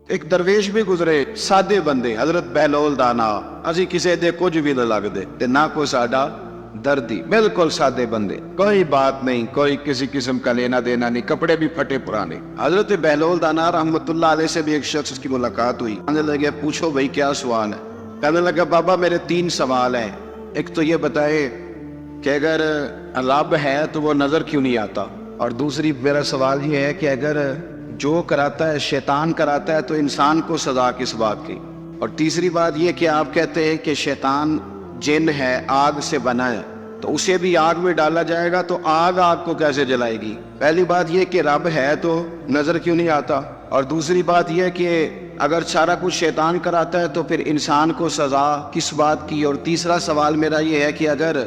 ایک درویش بھی گزرے سادے بندے حضرت بہلول دانا اسی کسی دے کچھ بھی نہ لگ دے تے نہ کوئی ساڈا دردی، بالکل سادے بندے، کوئی بات نہیں، کوئی کسی قسم کا لینا دینا نہیں، کپڑے بھی پھٹے پرانے۔ حضرت بہلول دانا رحمت اللہ علیہ سے بھی ایک شخص کی ملاقات ہوئی، کہنے لگے پوچھو بھائی کیا سوال ہے؟ کہنے لگا بابا میرے 3 سوال ہیں، ایک تو یہ بتائے کہ اگر رب ہے تو وہ نظر کیوں نہیں آتا، اور دوسری میرا سوال یہ ہے کہ اگر جو کراتا ہے شیطان کراتا ہے تو انسان کو سزا کس بات کی، اور تیسری بات یہ کہ آپ کہتے ہیں کہ شیطان جن ہے آگ سے بنا ہے تو اسے بھی آگ میں ڈالا جائے گا تو آگ کو کیسے جلائے گی؟ پہلی بات یہ کہ رب ہے تو نظر کیوں نہیں آتا، اور دوسری بات یہ کہ اگر سارا کچھ شیطان کراتا ہے تو پھر انسان کو سزا کس بات کی، اور تیسرا سوال میرا یہ ہے کہ اگر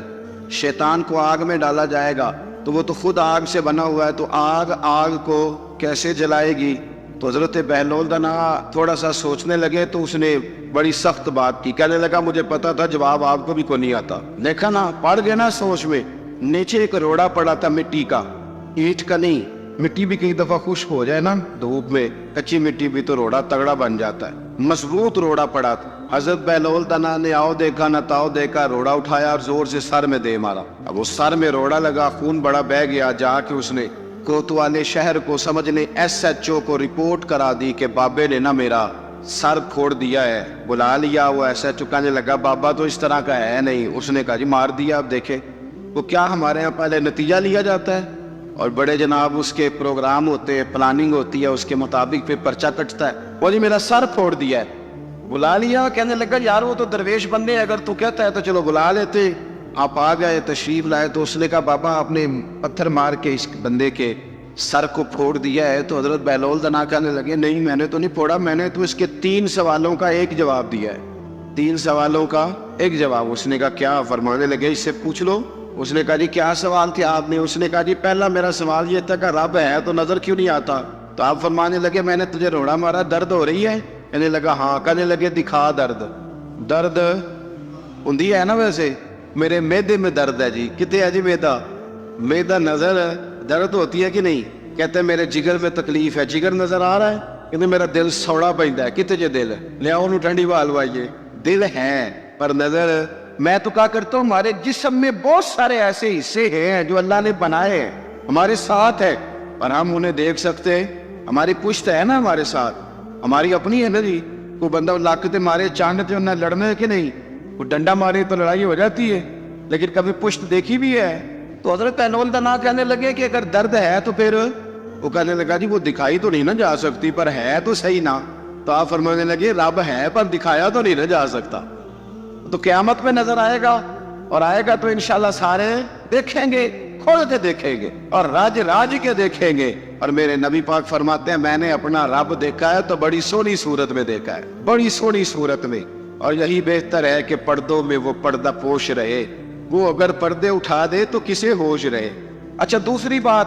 شیطان کو آگ میں ڈالا جائے گا تو وہ تو خود آگ سے بنا ہوا ہے تو آگ کو کیسے جلائے گی؟ تو حضرت بہلول دانا تھوڑا سا سوچنے لگے تو اس نے بڑی سخت بات کی، کہنے لگا مجھے پتا تھا جواب آپ کو بھی کوئی نہیں آتا، دیکھا نا پڑ گیا نا سوچ میں۔ نیچے ایک روڑا پڑا تھا مٹی کا، اینٹ کا نہیں، مٹی بھی کئی دفعہ خشک ہو جائے نا دھوپ میں، کچی مٹی بھی تو روڑا تگڑا بن جاتا ہے، مضبوط روڑا پڑا تھا۔ حضرت بہلول دانا نے آؤ دیکھا نہ تاؤ دیکھا، روڑا اٹھایا اور زور سے سر میں دے مارا، اب وہ سر میں روڑا لگا، خون بڑا بہہ گیا، جا کے اس نے کوتوالے شہر کو سمجھنے SHO کو رپورٹ کرا دی کہ بابے نے نا میرا سر پھوڑ دیا ہے۔ بلا لیا، وہ SHO کہنے لگا بابا تو اس طرح کا ہے نہیں، اس نے کہا جی مار دیا۔ اب دیکھیں وہ کیا ہمارے ہاں پہلے نتیجہ لیا جاتا ہے اور بڑے جناب اس کے پروگرام ہوتے ہیں، پلاننگ ہوتی ہے، اس کے مطابق پھر پرچہ کٹتا ہے، وہ جی میرا سر پھوڑ دیا ہے۔ بلا لیا، کہنے لگا یار وہ تو درویش بندے ہیں، اگر تو کہتا ہے تو چلو بلا لیتے۔ آپ آ گئے، تشریف لائے تو اس نے کہا بابا آپ نے پتھر مار کے اس بندے کے سر کو پھوڑ دیا ہے؟ تو حضرت بہلول دانا کہنے لگے نہیں میں نے تو نہیں پھوڑا، میں نے تو اس کے 3 سوالوں کا ایک جواب دیا ہے، 3 سوالوں کا ایک جواب۔ اس نے کہا کیا؟ فرمانے لگے اس سے پوچھ لو۔ اس نے کہا جی کیا سوال تھے آپ نے؟ اس نے کہا جی پہلا میرا سوال یہ تھا کہ رب ہے تو نظر کیوں نہیں آتا؟ تو آپ فرمانے لگے میں نے تجھے روڑا مارا، درد ہو رہی ہے؟ کہنے لگا ہاں۔ کہنے لگے دکھا درد ہوندی ہے نا؟ ویسے میرے میدے میں درد ہے جی۔ کتے ہے جی میدا نظر درد ہوتی ہے کہ نہیں؟ کہتے ہیں میرے جگر میں تکلیف ہے، جگر نظر آ رہا ہے؟ کہتے میرا دل سوڑا پیندا ہے۔ کتے جے دل لے آؤ انہوں ٹھنڈی بال وائیے، دل ہے پر نظر۔ میں تو کہا کرتا ہوں ہمارے جسم میں بہت سارے ایسے حصے ہیں جو اللہ نے بنائے ہیں، ہمارے ساتھ ہے پر ہم انہیں دیکھ سکتے ہیں۔ ہماری پشت ہے نا ہمارے ساتھ، ہماری اپنی ہے نا جی۔ کوئی بندہ لاکتے مارے چاند جو نہ لڑنے کہ نہیں، کوئی ڈنڈا مارے تو لڑائی ہو جاتی ہے، لیکن کبھی پشت دیکھی بھی ہے؟ تو حضرت بہلول دانا کہنے لگے کہ اگر درد ہے تو پھر وہ کہنے لگا جی وہ دکھائی تو نہیں نہ جا سکتی پر ہے تو صحیح نا۔ تو آپ فرمانے لگے رب ہے پر دکھایا تو نہیں نہ جا سکتا، تو قیامت میں نظر آئے گا، اور آئے گا تو انشاءاللہ سارے دیکھیں گے، کھول کے دیکھیں گے اور راج کے دیکھیں گے۔ اور میرے نبی پاک فرماتے ہیں میں نے اپنا رب دیکھا ہے تو بڑی سونی صورت میں دیکھا ہے، بڑی سونی صورت میں، اور یہی بہتر ہے کہ پردوں میں وہ پردہ پوش رہے، وہ اگر پردے اٹھا دے تو کسے ہوش رہے۔ اچھا دوسری بات،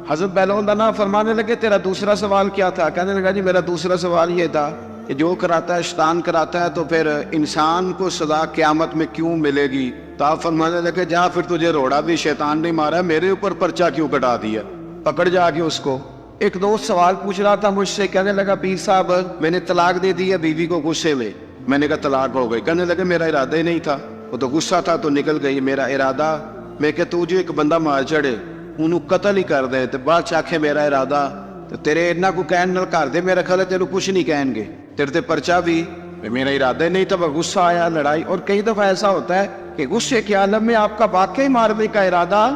حضرت بہلول دانا فرمانے لگے تیرا دوسرا سوال کیا تھا؟ کہنے لگا جی میرا دوسرا سوال یہ تھا کہ جو کراتا ہے شیطان کراتا ہے تو پھر انسان کو سزا قیامت میں کیوں ملے گی؟ تو آپ فرمانے لگے جا پھر تجھے روڑا بھی شیطان نہیں مارا، میرے اوپر پرچہ کیوں کٹا دیا؟ پکڑ جا کے اس کو۔ ایک دوست سوال پوچھ رہا تھا مجھ سے، کہنے لگا پیر صاحب میں نے طلاق دے دی ہے بیوی کو غصے میں نے کہا طلاق ہو گئی۔ کہنے لگے میرا ارادہ ہی نہیں تھا، وہ تو غصہ تھا تو نکل گئی، میرا ارادہ میں کہ تو جو ایک بندہ مار چڑے انہوں قتل ہی کر دے، تو بعد چاکھے میرا ارادہ تو تیرے اتنا کو کہن نہ کر دے، میرا خیال ہے تیرے کچھ نہیں کہیں گے، تیرے تے پرچہ بھی میرا ارادہ ہی نہیں تھا، غصہ آیا لڑائی۔ اور کئی دفعہ ایسا ہوتا ہے کہ غصے کے عالم میں آپ کا واقعی مارنے کا ارادہ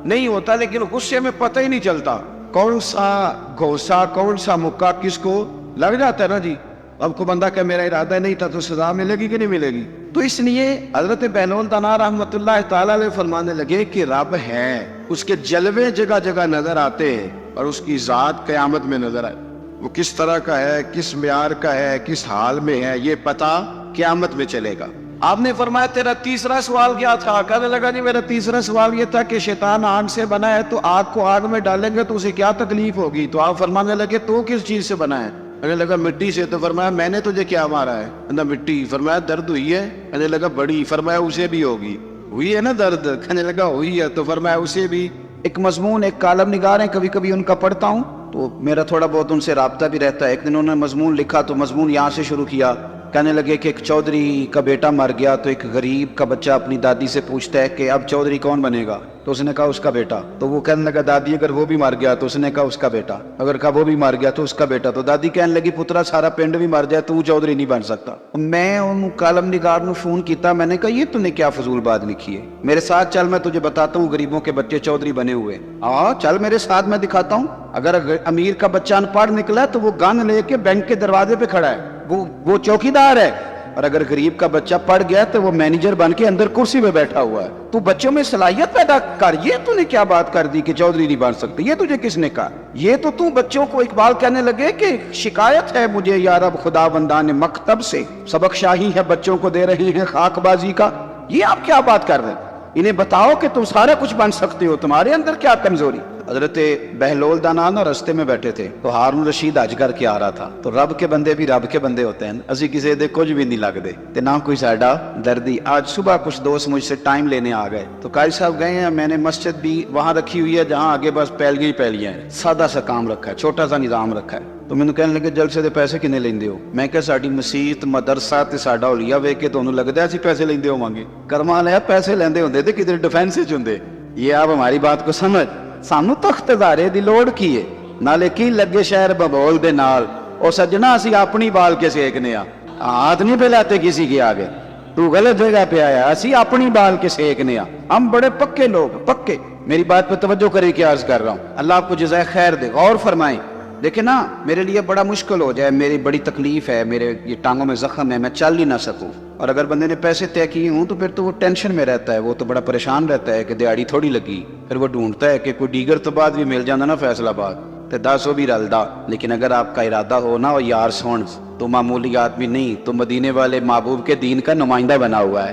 نہیں ہوتا، لیکن غصے میں پتہ ہی نہیں چلتا کون سا گھوسا کون سا مکہ کس کو لگ جاتا ہے نا جی۔ اب کو بندہ کہ میرا ارادہ نہیں تھا تو سزا ملے گی کہ نہیں ملے گی؟ تو اس لیے حضرت بہلول دانا رحمت اللہ تعالیٰ علیہ فرمانے لگے کہ رب ہے، اس کے جلوے جگہ جگہ نظر آتے ہیں اور اس کی ذات قیامت میں نظر آئے، وہ کس طرح کا ہے، کس معیار کا ہے، کس حال میں ہے، یہ پتہ قیامت میں چلے گا۔ آپ نے فرمایا تیرا تیسرا سوال کیا تھا؟ کہنے لگا جی میرا تیسرا سوال یہ تھا کہ شیطان آگ سے بنا ہے تو آگ کو آگ میں ڈالیں گے تو اسے کیا تکلیف ہوگی؟ تو آپ فرمانے لگے تو کس چیز سے بنا ہے؟ کہنے لگا مٹی سے۔ تو فرمایا میں نے تجھے کیا مارا ہے؟ کہنا مٹی۔ فرمایا درد ہوئی ہے؟ کہنے لگا بڑی۔ فرمایا اسے بھی ہوگی؟ ہوئی ہے نا درد؟ کہنے لگا ہوئی ہے۔ تو فرمایا اسے بھی۔ ایک مضمون ایک کالم نگار ہیں، کبھی کبھی ان کا پڑھتا ہوں تو تو میرا تھوڑا بہت ان سے رابطہ بھی رہتا ہے. ایک دن انہوں نے مضمون لکھا تو مضمون یہاں سے شروع کیا. کہنے لگے کہ ایک چودھری کا بیٹا مر گیا تو ایک غریب کا بچہ اپنی دادی سے پوچھتا ہے کہ اب چودھری کون بنے گا؟ تو اس نے کہا اس کا بیٹا. تو وہ کہنے لگا دادی اگر وہ بھی مر گیا؟ تو اس نے کہا اس کا بیٹا. اگر کہا وہ بھی مر گیا تو اس کا بیٹا. تو دادی کہنے لگی پترا سارا پنڈ بھی مر جائے تو چودھری نہیں بن سکتا. میں ان کالم نگار نے فون کیتا, میں نے کہا یہ تو نے کیا فضول بات لکھی ہے, میرے ساتھ چل میں تجھے بتاتا ہوں غریبوں کے بچے چودھری بنے ہوئے. ہاں چل میرے ساتھ میں دکھاتا ہوں. اگر امیر کا بچہ ان پڑھ نکلا تو وہ گن لے کے بینک کے دروازے پہ کھڑا ہے, وہ چوکیدار ہے. اور اگر غریب کا بچہ پڑھ گیا تو وہ مینیجر بن کے اندر کرسی پہ بیٹھا ہوا ہے. تو بچوں میں صلاحیت پیدا کر. یہ تو نے کیا بات کر دی کہ چودھری نہیں بن سکتے؟ یہ تجھے کس نے کہا؟ یہ تو بچوں کو اقبال کہنے لگے کہ شکایت ہے مجھے یا رب خدا بندان مکتب سے, سبق شاہی ہے بچوں کو دے رہے ہیں خاک بازی کا. یہ آپ کیا بات کر رہے ہیں؟ انہیں بتاؤ کہ تم سارا کچھ بن سکتے ہو, تمہارے اندر کیا کمزوری؟ حضرت بہلول دانا نا رستے میں بیٹھے تھے تو ہارون رشید حج کر کے آ رہا تھا. تو رب کے بندے بھی رب کے بندے ہوتے ہیں, اسی کسی دے کچھ بھی نہیں لگتے تے نہ کوئی ساڈا دردی. آج صبح کچھ دوست مجھ سے ٹائم لینے آ گئے تو قاری صاحب گئے ہیں, میں نے مسجد بھی وہاں رکھی ہوئی ہے جہاں آگے بس پیلیاں ہیں, سادہ سا کام رکھا ہے, چھوٹا سا نظام رکھا ہے. تو مینوں کہنے لگے جلسے دے پیسے کنے لیندے ہو؟ میں کہا ساڈی مسجد مدرسہ تے ساڈا حلیہ ویکھ کے تانوں لگدا ہے اسی پیسے لیندے ہوواਂਗੇ. کرمان ہے پیسے لیندے ہوندے تے کدھر ڈیفینس وچ ہوندے. یہ آپ ہماری بات کو سمجھ. سانو تخت ادارے دی لوڑ کی ہے, نالے کی لگے شہر ببول دے نال. او سجنا اسی اپنی بال کے سیکنے آ, ہاتھ نہیں پھیلاتے کسی کے آگے. تو غلط جگہ پہ آیا, اسی اپنی بال کے سیکنے آ. ہم بڑے پکے لوگ, پکے. میری بات پہ توجہ کرے کہ عرض کر رہا ہوں, اللہ آپ کو جزائے خیر دے. غور فرمائیں. دیکھیں نا میرے لیے بڑا مشکل ہو جائے, میری بڑی تکلیف ہے, میرے یہ ٹانگوں میں زخم ہے, میں چل ہی نہ سکوں. اور اگر بندے نے پیسے طے کیے ہوں تو پھر تو وہ ٹینشن میں رہتا ہے, وہ تو بڑا پریشان رہتا ہے کہ دیہڑی تھوڑی لگی. پھر وہ ڈھونڈتا ہے کہ کوئی دیگر تو بعد بھی مل جانا نا فیصلہ آباد تے 10 بھی رلدا. لیکن اگر آپ کا ارادہ ہو نا اور یار سن, تو معمولی آدمی نہیں, تو مدینے والے محبوب کے دین کا نمائندہ بنا ہوا ہے.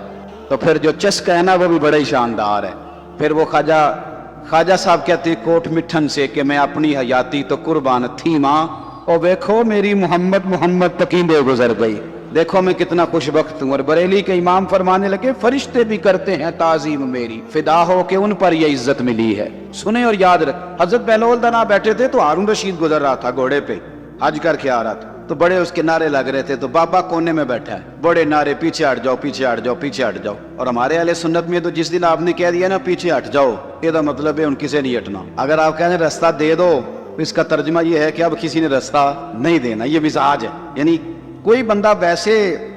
تو پھر جو چسکا ہے نا وہ بھی بڑا ہی شاندار ہے. پھر وہ خواجہ صاحب کہتے ہیں کوٹ مٹھن سے کہ میں اپنی حیاتی تو قربان تھی ماں, اور دیکھو میری محمد تقیندے گزر گئی. دیکھو میں کتنا خوش بخت ہوں. اور بریلی کے امام فرمانے لگے فرشتے بھی کرتے ہیں تعظیم میری, فدا ہو کہ ان پر یہ عزت ملی ہے. سنیں اور یاد رکھ. حضرت بہلول دانا بیٹھے تھے تو ہارون رشید گزر رہا تھا گھوڑے پہ, حج کر کے آ رہا تھا. تو بڑے اس کے نعرے لگ رہے تھے, تو بابا کونے میں بیٹھا ہے, بڑے نعرے پیچھے ہٹ جاؤ, پیچھے ہٹ جاؤ, پیچھے ہٹ جاؤ. اور ہمارے اہل سنت میں تو جس دن آپ نے کہہ دیا نا پیچھے ہٹ جاؤ, یہ دا مطلب ہے ان کسی نہیں ہٹنا. اگر آپ کہنے رستہ دے دو, اس کا ترجمہ یہ ہے کہ اب کسی نے رستہ نہیں دینا. یہ مزاج ہے. یعنی کوئی بندہ ویسے,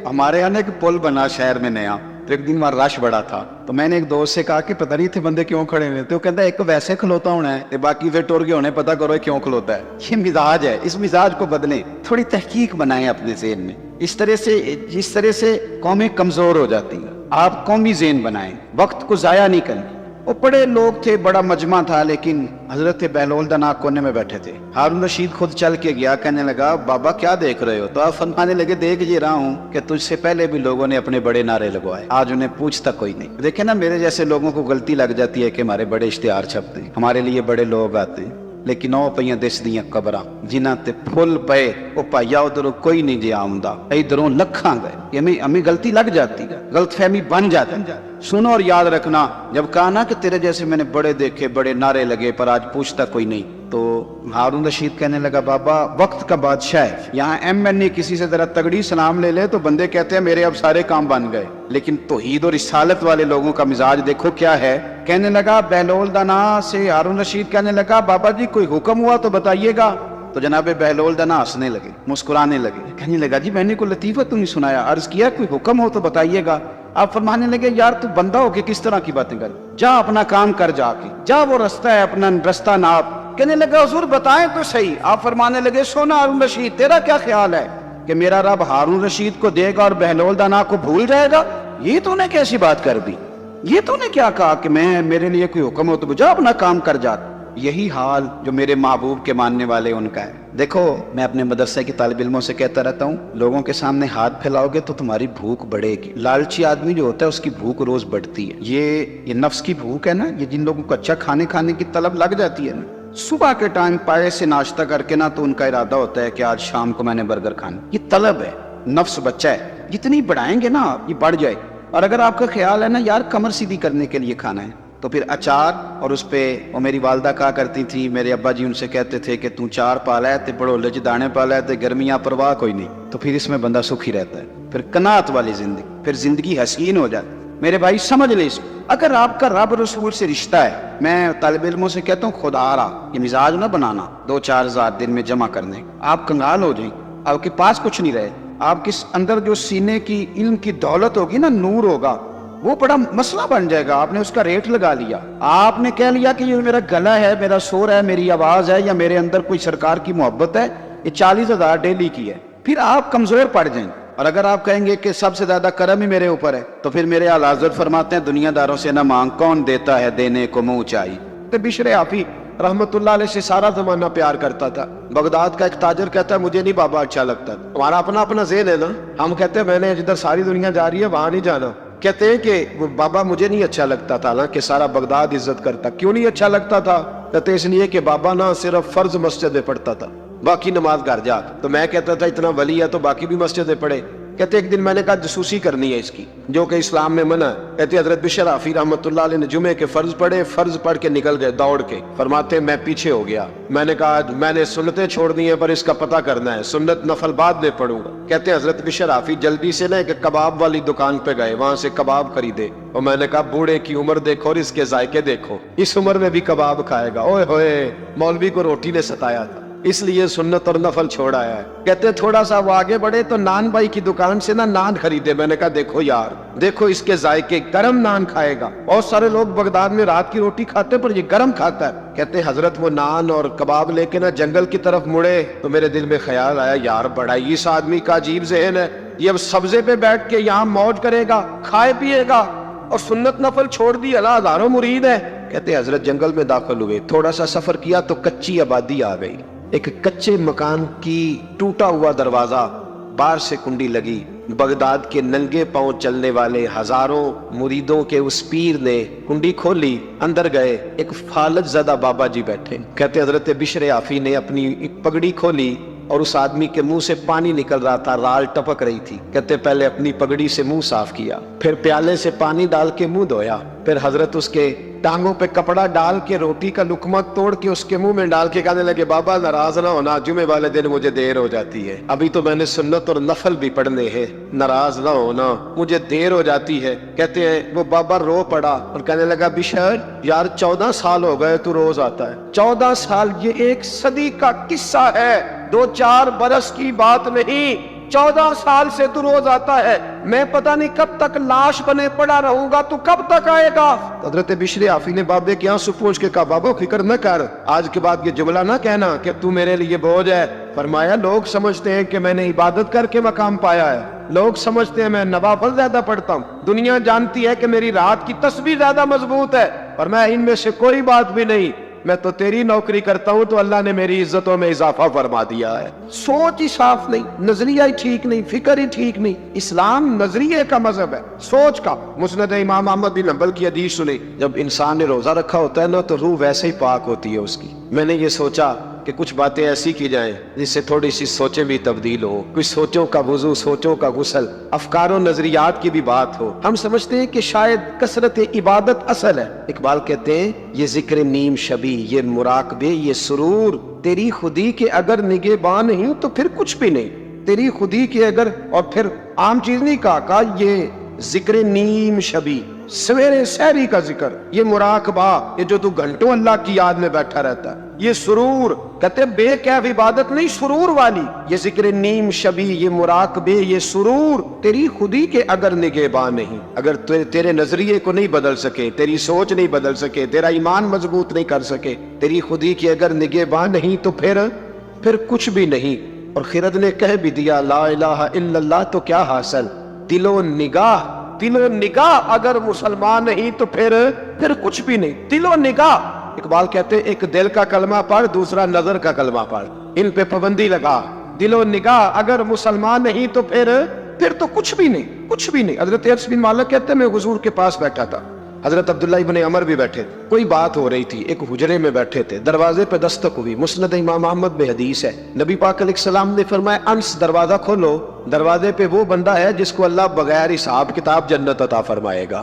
ہمارے یہاں ایک پل بنا شہر میں نیا, تو ایک دن وہاں رش بڑا تھا. تو میں نے ایک دوست سے کہا کہ پتہ نہیں تھے بندے کیوں کھڑے ہوئے, تو وہ کہتا ہے ایک ویسے کھلوتا ہونا ہے, باقی پھر ٹور کے ہونے, پتہ کرو کیوں کھلوتا ہے. یہ مزاج ہے, اس مزاج کو بدلیں, تھوڑی تحقیق بنائیں اپنے ذہن میں. جس طرح سے قومیں کمزور ہو جاتی ہیں, آپ قومی ذہن بنائیں, وقت کو ضائع نہیں کریں. وہ بڑے لوگ تھے, بڑا مجمع تھا, لیکن حضرت بہلول دانا کونے میں بیٹھے تھے. ہارون رشید خود چل کے گیا, کہنے لگا بابا کیا دیکھ رہے ہو؟ تو آپ فرمانے لگے دیکھ یہ رہا ہوں کہ تجھ سے پہلے بھی لوگوں نے اپنے بڑے نعرے لگوائے, آج انہیں پوچھتا کوئی نہیں. دیکھیں نا میرے جیسے لوگوں کو غلطی لگ جاتی ہے کہ ہمارے بڑے اشتہار چھپتے ہیں, ہمارے لیے بڑے لوگ آتے ہیں, لیکن او پئیاں دس دیاں قبراں جنہاں تے پھل پے, او پائیا ادھروں کوئی نہیں جی آمدا, ادھروں لکھاں گئے. یہ ہمیں غلطی لگ جاتی ہے, غلط فہمی بن جاتی ہے. سنو اور یاد رکھنا, جب کہا نا کہ تیرے جیسے میں نے بڑے دیکھے, بڑے نعرے لگے, پر آج پوچھتا کوئی نہیں, تو ہارون رشید کہنے لگا بابا وقت کا بادشاہ ہے, یہاں MNA کسی سے ذرا تگڑی سلام لے لے تو بندے کہتے ہیں میرے اب سارے کام بن گئے. لیکن توحید اور رسالت والے لوگوں کا مزاج دیکھو کیا ہے. کہنے لگا بہلول دانا سے ہارون رشید کہنے لگا بابا جی کوئی حکم ہوا تو بتائیے گا. تو جناب بہلول دانا ہنسنے لگے, مسکرانے لگے, کہنے لگا جی میں نے کوئی لطیفہ تو نہیں سنایا, عرض کیا کوئی حکم ہو تو بتائیے گا. آپ فرمانے لگے یار تو بندہ ہو کے کس طرح کی باتیں کر, جا اپنا کام کر, جا کے جا وہ رستہ ہے اپنا رستہ ناپ. کہنے لگا حضور بتائیں تو صحیح. آپ فرمانے لگے سونا ہارون رشید تیرا کیا خیال ہے کہ میرا رب ہارون رشید کو دے گا اور بہلول دانا کو بھول جائے گا؟ یہ تو نے کیسی بات کر دی, یہ تو نے کیا کہا کہ میرے لیے کوئی حکم ہو تو جا اپنا کام کر جا. یہی حال جو میرے محبوب کے ماننے والے ان کا ہے. دیکھو میں اپنے مدرسے کی طالب علموں سے کہتا رہتا ہوں, لوگوں کے سامنے ہاتھ پھیلاؤ گے تو تمہاری بھوک بڑھے گی. لالچی آدمی جو ہوتا ہے اس کی بھوک روز بڑھتی ہے. یہ نفس کی بھوک ہے نا, یہ جن لوگوں کو اچھا کھانے کی طلب لگ جاتی ہے نا, صبح کے ٹائم پائے سے ناشتہ کر کے نا تو ان کا ارادہ ہوتا ہے کہ آج شام کو میں نے برگر کھانا. یہ طلب ہے, نفس بچہ ہے, جتنی بڑھائیں گے نا یہ بڑھ جائے. اور اگر آپ کا خیال ہے نا یار کمر سیدھی کرنے کے لیے کھانا ہے, تو پھر اچار اور اس پہ، اور میری والدہ کہا کرتی تھی، میرے ابا جی ان سے کہتے تھے کہ تو چار پالا ہے تے بڑو لج دانے پالا ہے تے گرمیاں پرواہ کوئی نہیں، تو پھر اس میں بندہ سکھی رہتا ہے، پھر قناعت والی زندگی، پھر زندگی حسین ہو جاتی۔ میرے بھائی سمجھ لے اس کو، اگر آپ کا رب رسول سے رشتہ ہے، میں طالب علموں سے کہتا ہوں خدا را یہ مزاج نہ بنانا 2-4 ہزار دن میں جمع کرنے، آپ کنگال ہو جائیں، آپ کے پاس کچھ نہیں رہے، آپ کے اندر جو سینے کی علم کی دولت ہوگی نا، نور ہوگا، وہ بڑا مسئلہ بن جائے گا۔ آپ نے اس کا ریٹ لگا لیا، آپ نے کہہ لیا کہ یہ میرا گلا ہے، میرا سور ہے، میری آواز ہے، یا میرے اندر کوئی سرکار کی محبت ہے، یہ 40,000 ڈیلی کی ہے، پھر آپ کمزور پڑ جائیں۔ اور اگر آپ کہیں گے کہ سب سے زیادہ کرم ہی میرے اوپر ہے، تو پھر میرے اعلیٰ حضرت فرماتے ہیں دنیا داروں سے نہ مانگ، کون دیتا ہے دینے کو منہ چاہیے۔ تو بشر حافی رحمت اللہ علیہ سے سارا زمانہ پیار کرتا تھا۔ بغداد کا ایک تاجر کہتا ہے مجھے نہیں بابا اچھا لگتا، ہمارا اپنا اپنا ذہن ہے نا، ہم کہتے ہیں میں نے جدھر ساری دنیا جا رہی ہے وہاں نہیں جانا۔ کہتے ہیں کہ وہ بابا مجھے نہیں اچھا لگتا تھا نا کہ سارا بغداد عزت کرتا، کیوں نہیں اچھا لگتا تھا؟ کہتے اس لیے کہ بابا نا صرف فرض مسجد میں پڑھتا تھا، باقی نماز گھر جا، تو میں کہتا تھا اتنا ولی ہے تو باقی بھی مسجد میں پڑھے۔ کہتے ایک دن میں نے کہا جسوسی کرنی ہے اس کی، جو کہ اسلام میں منع ہے۔ کہتے حضرت بشر حافی رحمۃ اللہ علیہ نے جمعے کے فرض پڑھے، فرض پڑھ کے نکل گئے دوڑ کے، فرماتے میں پیچھے ہو گیا، میں نے کہا میں نے سنتیں چھوڑ دی ہیں پر اس کا پتہ کرنا ہے، سنت نفل بعد میں پڑھوں گا۔ کہتے حضرت بشر حافی جلدی سے نا ایک کباب والی دکان پہ گئے، وہاں سے کباب خریدے، اور میں نے کہا بوڑھے کی عمر دیکھو اور اس کے ذائقے دیکھو، اس عمر میں بھی کباب کھائے گا، اوئے ہوئے مولوی کو روٹی نے ستایا تھا، اس لیے سنت اور نفل چھوڑا ہے۔ کہتے تھوڑا سا وہ آگے بڑھے تو نان بھائی کی دکان سے نا نان خریدے، میں نے کہا دیکھو یار، دیکھو اس کے ذائقے، گرم نان کھائے گا، بہت سارے لوگ بغداد میں رات کی روٹی کھاتے پر یہ گرم کھاتا ہے۔ کہتے حضرت وہ نان اور کباب لے کے نا جنگل کی طرف مڑے تو میرے دل میں خیال آیا یار بڑا ہی اس آدمی کا عجیب ذہن ہے، یہ اب سبزے پہ بیٹھ کے یہاں موج کرے گا، کھائے پیے گا، اور سنت نفل چھوڑ دی، اللہ ہزاروں مرید ہے۔ کہتے حضرت جنگل میں داخل ہوئے، تھوڑا سا سفر کیا تو کچی آبادی آ گئی، ایک کچے مکان کی ٹوٹا ہوا دروازہ، باہر سے کنڈی لگی، بغداد کے ننگے پاؤں چلنے والے ہزاروں مریدوں کے اس پیر نے کنڈی کھولی، اندر گئے، ایک فالج زدہ بابا جی بیٹھے۔ کہتے حضرت بشر حافی نے اپنی ایک پگڑی کھولی اور اس آدمی کے منہ سے پانی نکل رہا تھا، رال ٹپک رہی تھی۔ کہتے پہلے اپنی پگڑی سے منہ صاف کیا، پھر پیالے سے پانی ڈال کے منہ دھویا، پھر حضرت اس کے ٹانگوں پہ کپڑا ڈال کے روٹی کا لقمہ توڑ کے اس کے منہ میں ڈال کے کہنے لگے بابا ناراض نہ ہونا، جمعے والے دن مجھے دیر ہو جاتی ہے، ابھی تو میں نے سنت اور نفل بھی پڑھنے ہیں، ناراض نہ ہونا، مجھے دیر ہو جاتی ہے۔ کہتے ہیں وہ بابا رو پڑا اور کہنے لگا بشر یار 14 سال ہو گئے تو روز آتا ہے، 14 سال، یہ 1 صدی کا قصہ ہے، 2-4 برس کی بات نہیں، 14 سال سے تو روز آتا ہے، میں پتہ نہیں کب تک لاش بنے پڑا رہوں گا، تو کب تک آئے گا؟ حضرت بشر حافی نے بابے کے آنسو پوچھ کے کہا بابا فکر نہ کر، آج کے بعد یہ جملہ نہ کہنا کہ تو میرے لیے بوجھ ہے۔ فرمایا لوگ سمجھتے ہیں کہ میں نے عبادت کر کے مقام پایا ہے، لوگ سمجھتے ہیں میں نوافل زیادہ پڑھتا ہوں، دنیا جانتی ہے کہ میری رات کی تسبیح زیادہ مضبوط ہے، اور میں ان میں سے کوئی بات بھی نہیں، میں تو تیری نوکری کرتا ہوں تو اللہ نے میری عزتوں میں اضافہ فرما دیا ہے۔ سوچ ہی صاف نہیں، نظریہ ہی ٹھیک نہیں، فکر ہی ٹھیک نہیں۔ اسلام نظریے کا مذہب ہے، سوچ کا۔ مسند امام احمد بن حنبل کی حدیث سنی، جب انسان نے روزہ رکھا ہوتا ہے نا تو روح ویسے ہی پاک ہوتی ہے اس کی۔ میں نے یہ سوچا کہ کچھ باتیں ایسی کی جائیں جس سے تھوڑی سی سوچیں بھی تبدیل ہو، کچھ سوچوں کا وضو، سوچوں کا غسل، افکار و نظریات کی بھی بات ہو۔ ہم سمجھتے ہیں کہ شاید کثرت عبادت اصل ہے۔ اقبال کہتے ہیں یہ ذکر نیم شبی، یہ مراقبے، یہ سرور، تیری خودی کے اگر نگہباں نہیں تو پھر کچھ بھی نہیں، تیری خودی کے اگر، اور پھر عام چیز نہیں کہا یہ ذکر نیم شبی، سویرے سحری کا ذکر، یہ مراقبہ، یہ جو تو گھنٹوں اللہ کی یاد میں بیٹھا رہتا ہے، یہ سرور، کہتے بے کیف عبادت نہیں، سرور والی، یہ ذکر نیم شبی، یہ مراقبے، یہ سرور، تیری خودی کے اگر نگہباں نہیں، اگر تیرے نظریے کو نہیں بدل سکے، تیری سوچ نہیں بدل سکے، تیرا ایمان مضبوط نہیں کر سکے، تیری خودی کے اگر نگہباں نہیں تو پھر کچھ بھی نہیں۔ اور خرد نے کہہ بھی دیا لا الہ الا اللہ تو کیا حاصل، دل و نگاہ اگر مسلمان نہیں تو پھر کچھ بھی نہیں، دل و نگاہ۔ اقبال کہتے ہیں ایک دل کا کلمہ پڑھ، دوسرا نظر کا کلمہ پڑھ، ان پہ پابندی لگا، دل و نگاہ اگر مسلمان نہیں تو پھر تو کچھ بھی نہیں، کچھ بھی نہیں۔ حضرت انس بن مالک کہتے ہیں میں حضور کے پاس بیٹھا تھا، حضرت عبداللہ ابن عمر بھی بیٹھے تھے، کوئی بات ہو رہی تھی، ایک حجرے میں بیٹھے تھے، دروازے پہ دستک ہوئی، مسند امام احمد میں حدیث ہے، نبی پاک علیہ السلام نے فرمایا انس دروازہ کھولو، دروازے پہ وہ بندہ ہے جس کو اللہ بغیر حساب کتاب جنت عطا فرمائے گا۔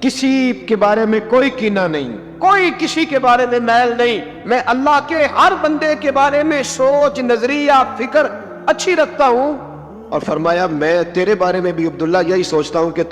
کسی کے بارے میں کوئی کینہ نہیں, کوئی کسی کے بارے میں میل نہیں. میں اللہ کے ہر بندے کے بارے میں سوچ, نظریہ, فکر اچھی رکھتا ہوں. اور فرمایا میں تیرے بارے میں بھی عبداللہ یہی سوچتا ہوں کہ